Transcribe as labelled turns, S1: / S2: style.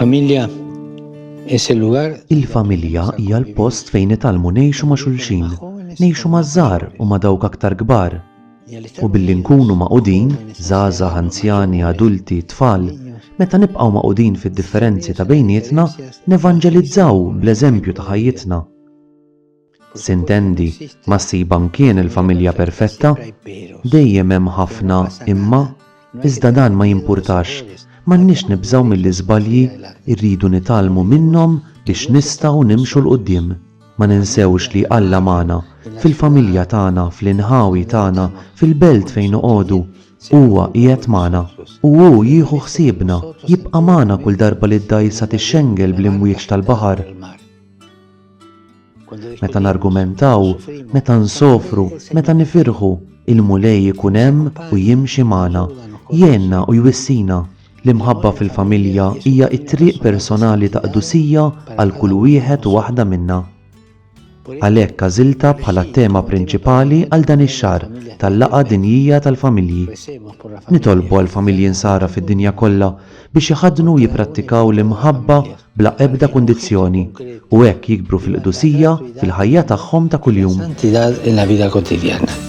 S1: familia es el lugar.
S2: Il-familja hija l-post fejn nitalmu ngħixu ma' xulxin, ngħixu maż-żgħar u ma' dawk aktar kbar. U billi nkunu maqudin, żgħażagħ, anzjani, adulti, tfal, meta nibqgħu maqudin fid-differenzi ta' bejnietna, nevanġelizzaw bl-eżempju ta' ħajjitna. Sintendi, ma ssiban kien il-familja perfetta, dejjem hemm ħafna imma, iżda dan ma jimpurtax, m'għandniex nibżgħu mill-iżbalji, irridu nitalmu minnhom biex nistgħu nimxu l quddiem. Ma ninsewx li Alla magħna, fil-familja tagħna, fl-inħawi tagħna, fil-belt fejn noqogħdu, huwa qiegħed magħna u hu jieħu ħsiebna, jibqa' magħna kull darba li ddajsa tixxengel bl-imwieġ tal-baħar. Meta nargumentaw, meta nsofru, meta nifirħu, il-mulej ikun hemm u jimxi magħna, jgħinna u jwissina. L-imħabba fil-familja hija t-triq personali ta' qdusija għal kull wieħed u waħda minna. Għalhekk għażilta bħala tema prinċipali għal dan ix-xahar tal-laqgħa dinjija tal-familji. Nitolbu għall familji nsara fid-dinja kollha biex iħaddnu u jipprattikaw l-imħabba bla ebda kundizzjoni u hekk jikbru fil-qdusija fil-ħajja tagħhom ta' kuljum.
S1: Santidad en la vida cotidiana.